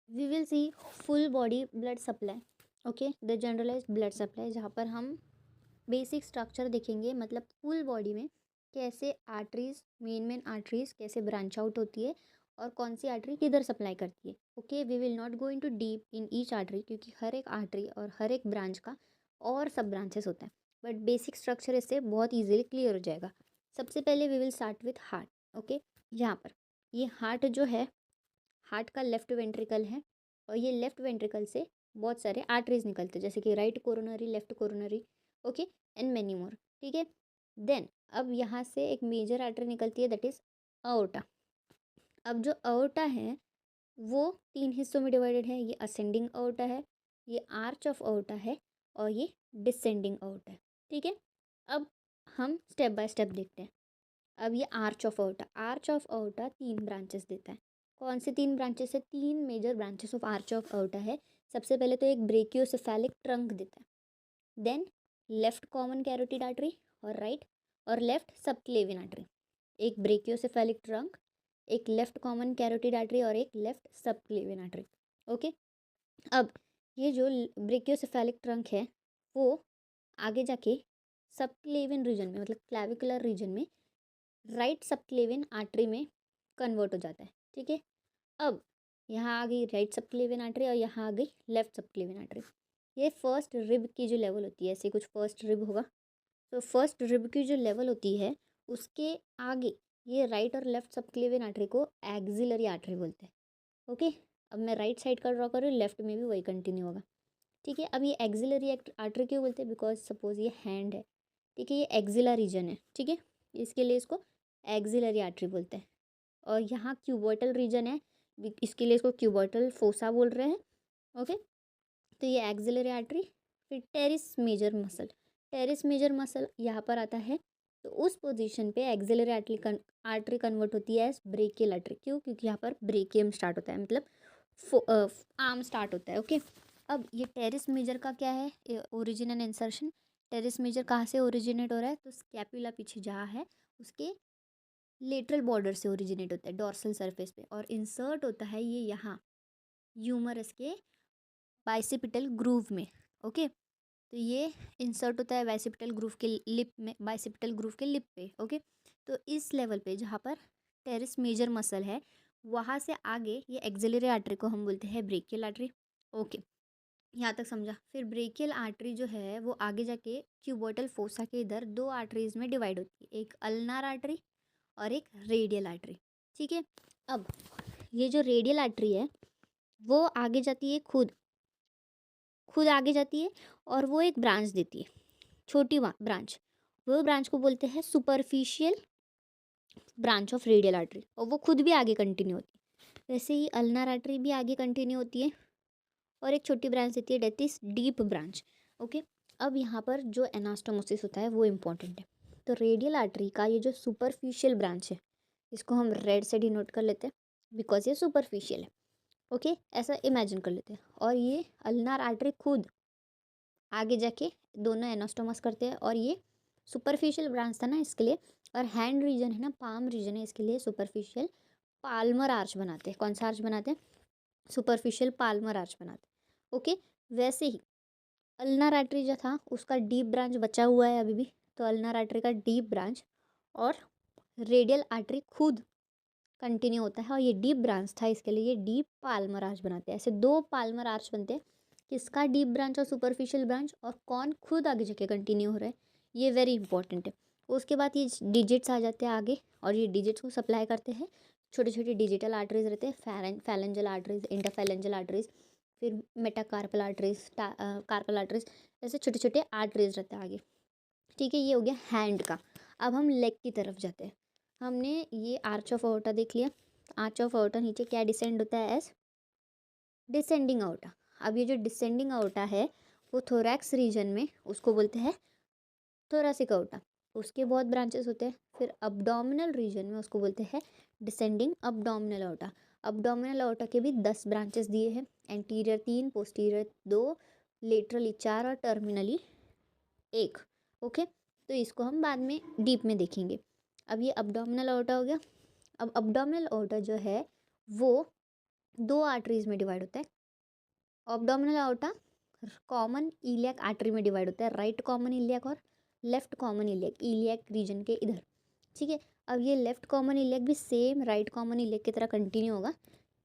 We will see full body blood supply, okay, the generalised blood supply, जहाँ पर हम basic structure देखेंगे, मतलब फुल बॉडी में कैसे आर्टरीज, मेन आर्टरीज कैसे ब्रांच आउट होती है और कौन सी आर्टरी किधर सप्लाई करती है। Okay, we will not go into deep in each artery, क्योंकि हर एक आर्टरी और हर एक ब्रांच का और सब ब्रांचेस होता है, बट बेसिक स्ट्रक्चर इससे बहुत ईजिली क्लियर हो जाएगा। सबसे पहले we will start with heart. Okay, यहाँ पर ये हार्ट जो है, हार्ट का लेफ्ट वेंट्रिकल है और ये लेफ्ट वेंट्रिकल से बहुत सारे आर्टरीज निकलते हैं, जैसे कि right coronary, left coronary, okay, and many more. ठीक है, देन अब यहाँ से एक मेजर आर्टरी निकलती है, दैट इज अओर्टा। अब जो अओर्टा है वो तीन हिस्सों में डिवाइडेड है, ये असेंडिंग अओर्टा है, ये आर्च ऑफ अओर्टा है और ये डिसेंडिंग अओर्टा है। ठीक है, अब हम स्टेप बाय स्टेप देखते हैं। अब ये आर्च ऑफ अओर्टा तीन ब्रांचेस देता है। कौन से तीन ब्रांचेस है? तीन major branches of arch of aorta है। सबसे पहले तो एक ब्रेकियोसेफेलिक ट्रंक देता है, then left common carotid artery और राइट और लेफ्ट सबक्लेवियन आर्टरी। एक ब्रेकियोसेफेलिक ट्रंक, एक लेफ्ट कॉमन कैरोटिड आर्टरी और एक लेफ्ट सबक्लेवियन आर्टरी। ओके, अब ये जो ब्रेकियोसेफेलिक ट्रंक है वो आगे जाके सबक्लेवियन रीजन में, मतलब क्लैविकुलर रीजन में, राइट सबक्लेवियन आर्टरी में कन्वर्ट हो जाता है। ठीक है, अब यहाँ आ गई राइट सबक्लेवियन आर्टरी और यहाँ आ गई लेफ्ट सबक्लेवियन आर्टरी। ये फर्स्ट रिब की जो लेवल होती है, ऐसे कुछ फर्स्ट रिब होगा, तो फर्स्ट रिब की जो लेवल होती है उसके आगे ये राइट और लेफ्ट सबक्लेवियन आर्टरी को एक्सिलरी आर्टरी बोलते हैं। ओके, अब मैं राइट साइड का ड्रॉ कर रही हूँ, लेफ्ट में भी वही कंटिन्यू होगा। ठीक है, अब ये एक्सिलरी आर्टरी क्यों बोलते हैं? बिकॉज सपोज ये हैंड है, ठीक है, ये एक्सिला रीजन है, ठीक है, इसके लिए इसको एक्सिलरी आर्टरी बोलते हैं। और यहाँ क्यूबोटल रीजन है, इसके लिए इसको क्यूबोटल फोसा बोल रहे हैं। ओके, तो ये एक्सिलरी आर्टरी। फिर टेरिस मेजर मसल यहाँ पर आता है, तो उस पोजीशन पे एक्सिलरी आर्टरी कन्वर्ट होती है एज ब्रेकियल आर्टरी। क्यों? क्योंकि यहाँ पर ब्रेकियम स्टार्ट होता है, मतलब आर्म स्टार्ट होता है। ओके, अब ये टेरिस मेजर का क्या है, origin and insertion. Teres major कहाँ से ओरिजिनेट हो रहा है? तो स्कैपुला पीछे जहाँ है उसके लेटरल बॉर्डर से ओरिजिनेट होता है, डॉर्सल सरफेस पे, और इंसर्ट होता है ये यहाँ ह्यूमरस के बाइसिपिटल ग्रूव में। ओके, तो ये इंसर्ट होता है बाइसिपिटल ग्रूव के लिप में, बाइसिपिटल ग्रूव के लिप पे। ओके, तो इस लेवल पे जहाँ पर टेरिस मेजर मसल है वहाँ से आगे ये एक्सिलरी आर्टरी को हम बोलते हैं ब्रेकियल आर्टरी। ओके, यहाँ तक समझा। फिर ब्रेकियल आर्टरी जो है वो आगे जाके क्यूबोटल फोसा के इधर दो आर्टरीज में डिवाइड होती है, एक अल्नार आर्टरी और एक रेडियल आर्टरी। ठीक है, अब ये जो रेडियल आर्टरी है वो आगे जाती है, खुद खुद आगे जाती है और वो एक ब्रांच देती है, छोटी ब्रांच। वो ब्रांच को बोलते हैं superficial branch of radial artery, और वो खुद भी आगे कंटिन्यू होती है। वैसे ही अल्नार आर्टरी भी आगे कंटिन्यू होती है और एक छोटी ब्रांच देती है, that is deep branch. Okay, अब यहाँ पर जो एनास्टोमोसिस होता है वो इम्पोर्टेंट है। तो रेडियल आर्टरी का ये जो सुपरफिशियल ब्रांच है, इसको हम रेड से डिनोट कर लेते हैं बिकॉज ये सुपरफिशियल है। ओके, ऐसा इमेजिन कर लेते हैं। और ये अल्नार आर्टरी खुद आगे जाके दोनों एनास्टोमस करते हैं, और ये सुपरफिशियल ब्रांच था ना इसके लिए, और हैंड रीजन है ना, पाम रीजन है, इसके लिए सुपरफिशियल पाल्मर आर्च बनाते हैं। कौन सा आर्च बनाते हैं? सुपरफिशियल पाल्मर आर्च बनाते हैं। ओके, वैसे ही अल्नार आर्टरी जो था उसका डीप ब्रांच बचा हुआ है अभी भी, तो अल्नार आर्टरी का डीप ब्रांच और रेडियल आर्टरी खुद कंटिन्यू होता है, और ये डीप ब्रांच था इसके लिए ये डीप पाल्मर आर्च बनाते हैं। ऐसे दो पाल्मर आर्च बनते हैं, किसका? डीप ब्रांच और सुपरफिशियल ब्रांच, और कौन खुद आगे जाके कंटिन्यू हो रहा है, ये वेरी इंपॉर्टेंट है। उसके बाद ये डिजिट्स आ जाते हैं आगे, और ये डिजिट्स को सप्लाई करते हैं छोटे छोटे डिजिटल आर्टरीज रहते हैं, फैलेंजल आर्टरीज, इंटरफैलेंजल आर्टरीज, फिर मेटाकार्पल आर्टरीज, कार्पल आर्टरीज, ऐसे छोटे छोटे आर्टरीज रहते हैं आगे। ठीक है, ये हो गया हैंड का। अब हम लेग की तरफ जाते हैं। हमने ये आर्च ऑफ अओर्टा देख लिया। आर्च ऑफ अओर्टा नीचे क्या डिसेंड होता है? As descending aorta. अब ये जो डिसेंडिंग अओर्टा है वो थोरैक्स रीजन में, उसको बोलते हैं थोरासिक अओर्टा। उसके बहुत ब्रांचेस होते हैं। फिर अब्डोमिनल रीजन में उसको बोलते हैं डिसेंडिंग अब्डोमिनल अओर्टा। अब्डोमिनल अओर्टा के भी 10 ब्रांचेस दिए हैं, एंटीरियर 3, पोस्टीरियर 2, लेटरली 4 और टर्मिनली 1। ओके, तो इसको हम बाद में डीप में देखेंगे। अब ये अब्डोमिनल अओर्टा हो गया। अब अब्डोमिनल अओर्टा जो है वो दो आर्टरीज में डिवाइड होता है। Abdominal aorta common iliac artery में डिवाइड होता है, राइट कॉमन इलियक और left common iliac, iliac region के इधर। ठीक है, अब ये लेफ्ट कॉमन इलियक भी सेम राइट कॉमन इलियक की तरह कंटिन्यू होगा।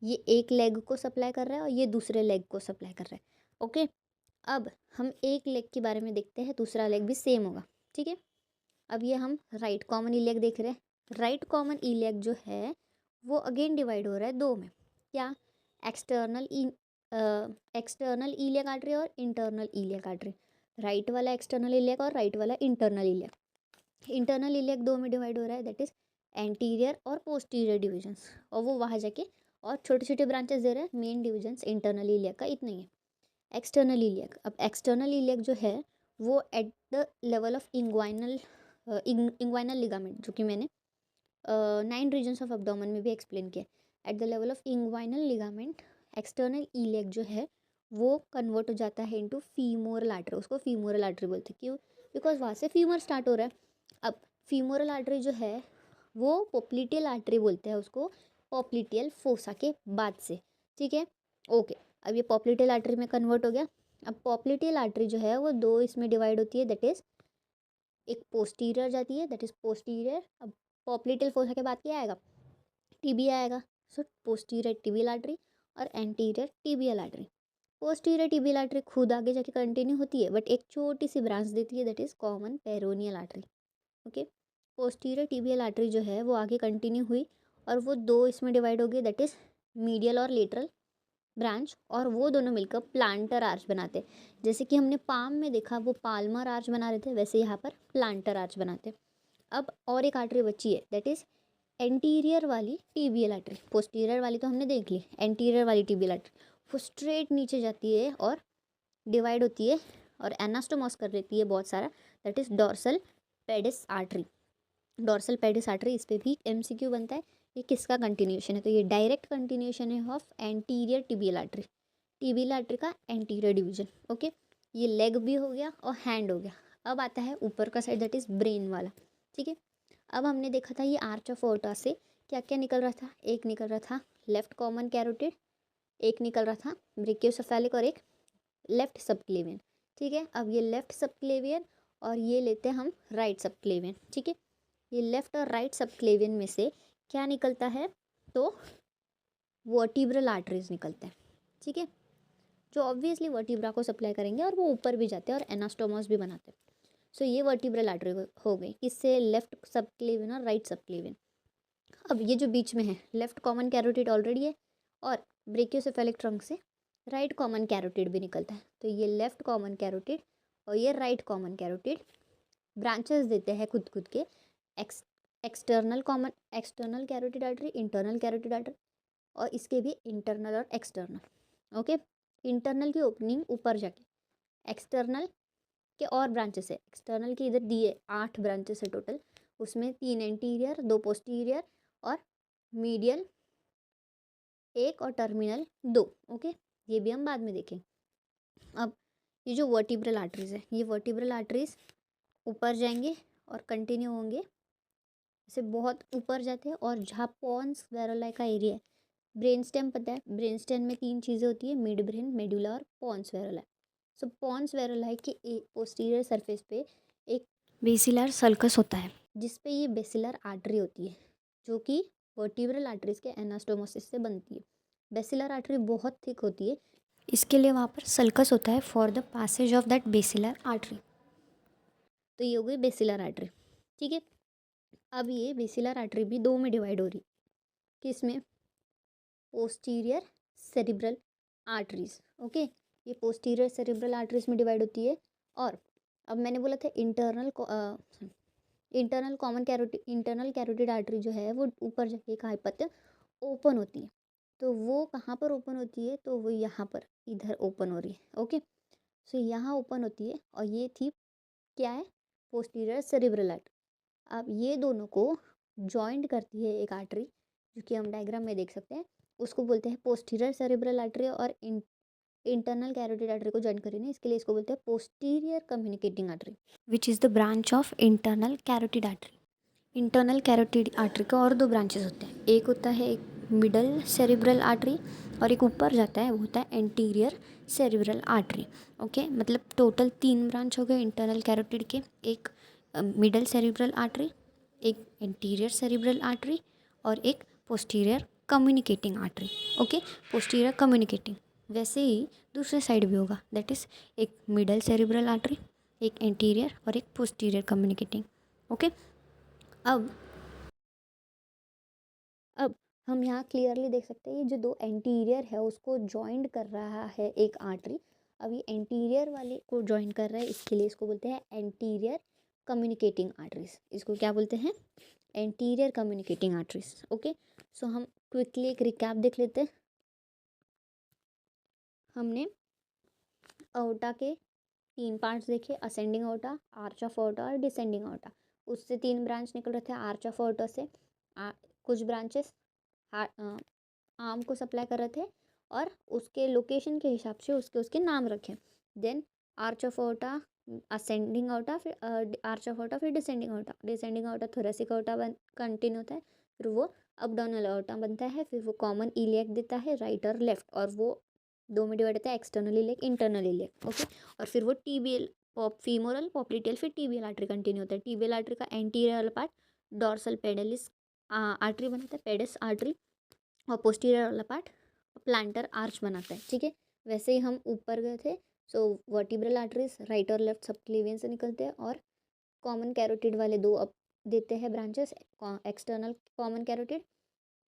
ये एक लेग को सप्लाई कर रहा है और ये दूसरे लेग को सप्लाई कर रहा है। ओके, अब हम एक लेग के बारे में देखते हैं, दूसरा लेग भी सेम होगा। ठीक है, अब ये हम राइट कॉमन इलियक देख रहे हैं। राइट कॉमन इलियक जो है वो अगेन डिवाइड हो रहा है दो में। क्या? एक्सटर्नल एक्सटर्नल इलियक आर्टरी और इंटरनल इलियक आर्टरी। राइट वाला एक्सटर्नल इलियक और राइट वाला इंटरनल इलियक। इंटरनल इलियक दो में डिवाइड हो रहा है, दैट इज एंटीरियर और पोस्टीरियर डिविजन्स, और वो वहाँ जाके और छोटे छोटे ब्रांचेस दे रहे हैं। मेन डिविजन्स इंटरनल इलियक का इतना ही है। एक्सटर्नल इलियक, अब एक्सटर्नल इलियक जो है वो at the level of inguinal ligament, जो कि मैंने 9 रीजन्स ऑफ एब्डोमेन में भी एक्सप्लेन किया। At the level of inguinal ligament external iliac जो है वो कन्वर्ट हो जाता है इनटू फीमोरल आर्टरी। उसको फीमोरल आर्टरी बोलते हैं। क्यों? बिकॉज वहाँ से फीमर स्टार्ट हो रहा है। अब फीमोरल आर्टरी जो है वो पोप्लिटियल आर्टरी बोलते हैं उसको, पोप्लिटियल फोसा के बाद से। ठीक है, ओके, अब ये पोप्लिटियल आर्टरी में कन्वर्ट हो गया। अब पोप्लिटियल आर्टरी जो है वो दो इसमें डिवाइड होती है, दैट इज एक पोस्टीरियर जाती है, दैट इज पोस्टीरियर। अब पोप्लिटियल फोसा के बाद क्या आएगा? टीबिया आएगा। सो पोस्टीरियर टिबियल आर्टरी और anterior tibial artery. Posterior tibial artery खुद आगे जाके कंटिन्यू होती है, बट एक छोटी सी ब्रांच देती है, that is common peroneal artery. Okay, posterior tibial artery जो है वो आगे कंटिन्यू हुई और वो दो इसमें डिवाइड हो गई, दैट इज मीडियल और लेटरल ब्रांच, और वो दोनों मिलकर प्लांटर आर्च बनाते। जैसे कि हमने पाम में देखा वो पाल्मर आर्च बना रहे थे, वैसे यहाँ पर प्लांटर आर्च बनाते। अब और एक आर्टरी बची है, दैट इज एंटीरियर वाली टिबियल आर्टरी। पोस्टीरियर वाली तो हमने देख ली, एंटीरियर वाली टिबियल आर्टरी वो स्ट्रेट नीचे जाती है और डिवाइड होती है और एनास्टोमॉस कर लेती है बहुत सारा, that is dorsal pedis artery. Dorsal pedis artery, इस पर भी MCQ बनता है। ये किसका कंटिन्यूशन है? तो ये डायरेक्ट कंटिन्यूशन है of anterior tibial artery, tibial artery का एंटीरियर डिवीजन। ओके, ये लेग भी हो गया और हैंड हो गया। अब आता है ऊपर का साइड, दैट इज ब्रेन वाला। ठीक है, अब हमने देखा था ये आर्च ऑफ ओर्टा से क्या क्या निकल रहा था। एक निकल रहा था लेफ्ट कॉमन कैरोटिड, एक निकल रहा था ब्रेकियोसेफेलिक और एक लेफ्ट सबक्लेवियन। ठीक है, अब ये लेफ्ट सबक्लेवियन और ये लेते हैं हम राइट सबक्लेवियन। ठीक है, ये लेफ्ट और राइट सबक्लेवियन में से क्या निकलता है? तो वर्टिब्रल आर्टरीज निकलते हैं। ठीक है, जो ऑब्वियसली वर्टिब्रा को सप्लाई करेंगे और वो ऊपर भी जाते हैं और एनास्टोमस भी बनाते हैं। सो ये वर्टिब्रल आर्टरी हो गई, किससे? लेफ्ट सबक्लेवियन और राइट सबक्लेवियन। अब ये जो बीच में है लेफ्ट कॉमन कैरोटिड ऑलरेडी है और ब्रेकियोसेफेलिक ट्रंक से राइट कॉमन कैरोटिड भी निकलता है। तो ये लेफ्ट कॉमन कैरोटिड और ये राइट कॉमन कैरोटिड ब्रांचेस देते हैं खुद खुद के। External carotid artery, internal carotid artery, और इसके भी इंटरनल और एक्सटर्नल। ओके, इंटरनल की ओपनिंग ऊपर जाके, एक्सटर्नल के और ब्रांचेस है। एक्सटर्नल के इधर दिए 8 ब्रांचेस है टोटल, उसमें 3 एंटीरियर, 2 पोस्टीरियर और मीडियल 1 और टर्मिनल 2। ओके, ये भी हम बाद में देखें। अब ये जो वर्टिब्रल आर्टरीज है, ये वर्टिब्रल आर्टरीज ऊपर जाएंगे और कंटिन्यू होंगे, जैसे बहुत ऊपर जाते हैं। और जहाँ पॉन्स वेरोलाई का एरिया है, ब्रेन स्टेम पता है, ब्रेन स्टेम में 3 चीज़ें होती है, मिड ब्रेन, मेडुला और पॉन्स वेरोलाई। सो पॉन्स वेरोलाई के पोस्टीरियर सरफेस पे एक बेसिलर सल्कस होता है, जिस पे ये बेसिलर आर्टरी होती है, जो कि वर्टिब्रल आर्टरीज के एनास्टोमोसिस से बनती है। बेसिलर आर्टरी बहुत थिक होती है, इसके लिए वहाँ पर सल्कस होता है for the passage of that basilar artery. तो ये हो गई बेसिलर आर्टरी। ठीक है, अब ये बेसिलर आर्टरी भी दो में डिवाइड हो रही, किसमें? Posterior cerebral arteries. ओके, ये पोस्टीरियर सेरिब्रल आर्टरीज में डिवाइड होती है। और अब मैंने बोला था इंटरनल कैरोटिड आर्टरी जो है वो ऊपर जाके कहाँ पर ओपन होती है। तो वो कहाँ पर ओपन होती है? तो वो यहाँ पर इधर ओपन हो रही है। ओके, सो यहाँ ओपन होती है और ये थी क्या है? Posterior cerebral artery. अब ये दोनों को जॉइंट करती है एक आर्टरी, जो कि हम डायग्राम में देख सकते हैं, उसको बोलते हैं पोस्टीरियर सेरिब्रल आर्टरी। और इंटरनल कैरोटिड आर्टरी को जॉइंट करें, इसके लिए इसको बोलते हैं posterior communicating artery, which is the branch of internal carotid artery. Internal carotid artery के और 2 ब्रांचेस होते हैं, एक होता है एक मिडल सेरिब्रल आर्टरी और एक ऊपर जाता है वो होता है एंटीरियर सेरिब्रल आर्टरी। ओके, मतलब टोटल 3 ब्रांच हो गए इंटरनल कैरोटिड के, एक मिडल सेरिब्रल आर्टरी, एक एंटीरियर सेरिब्रल आर्टरी और एक posterior communicating artery. Okay, posterior communicating. वैसे ही दूसरे साइड भी होगा, दैट इज़ एक मिडल सेरिब्रल आर्टरी, एक एंटीरियर और एक पोस्टीरियर कम्युनिकेटिंग। ओके, अब अब हम यहाँ क्लियरली देख सकते हैं ये जो दो एंटीरियर है उसको जॉइंट कर रहा है एक आर्टरी। अब ये एंटीरियर वाले को जॉइन कर रहा है, इसके लिए इसको बोलते हैं एंटीरियर कम्युनिकेटिंग आर्टरीज। इसको क्या बोलते हैं? Anterior communicating arteries. ओके, सो हम क्विकली एक रिकैप देख लेते हैं। हमने अओर्टा के 3 पार्ट्स देखे, असेंडिंग अओर्टा, आर्च ऑफ अओर्टा और डिसेंडिंग अओर्टा। उससे 3 ब्रांच निकल रहे थे आर्च ऑफ अओर्टा से। कुछ ब्रांचेस आर्म को सप्लाई कर रहे थे और उसके लोकेशन के हिसाब से उसके उसके नाम रखे। देन आर्च ऑफ अओर्टा, असेंडिंग अओर्टा, फिर आर्च ऑफ अओर्टा, फिर डिसेंडिंग अओर्टा। डिसेंडिंग अओर्टा थोरेसिक अओर्टा कंटिन्यू होता है, फिर वो अबडोमिनल अओर्टा बनता है, फिर वो कॉमन इलियक देता है राइट और लेफ्ट, और वो 2 में डिवाइड होता है, external iliac, internal iliac. Okay, और फिर वो टीबियल फीमोरल पॉप्लिटेल, फिर टीबियल आर्टरी कंटिन्यू होता है। टीबियल आर्टरी का एंटीरियर वाला पार्ट डॉर्सल पेडलिस आर्टरी बनाता है, पेडिस आर्टरी, और पोस्टीरियर वाला पार्ट प्लांटर आर्च बनाता है। ठीक है, वैसे ही हम ऊपर गए थे। सो वर्टिब्रल आर्टरीज राइट और लेफ्ट सबक्लेवियन से निकलते हैं, और कॉमन कैरोटिड वाले 2 अब देते हैं ब्रांचेस, एक्सटर्नल कॉमन कैरोटिड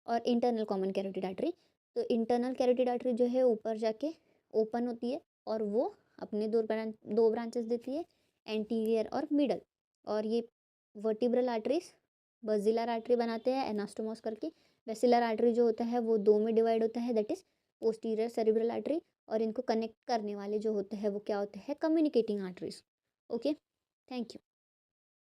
और इंटरनल कॉमन कैरोटिड आर्टरी। तो इंटरनल कैरोटिड आर्टरी जो है ऊपर जाके ओपन होती है और वो अपने 2 ब्रांचेस देती है, एंटीरियर और मिडल। और ये वर्टिब्रल आर्टरीज बजिलर आर्टरी बनाते हैं एनास्टोमोस करके। वेसिलर आर्टरी जो होता है वो 2 में डिवाइड होता है, that is posterior cerebral artery, और इनको कनेक्ट करने वाले जो होते हैं वो क्या होते हैं? Communicating arteries. Okay, thank you.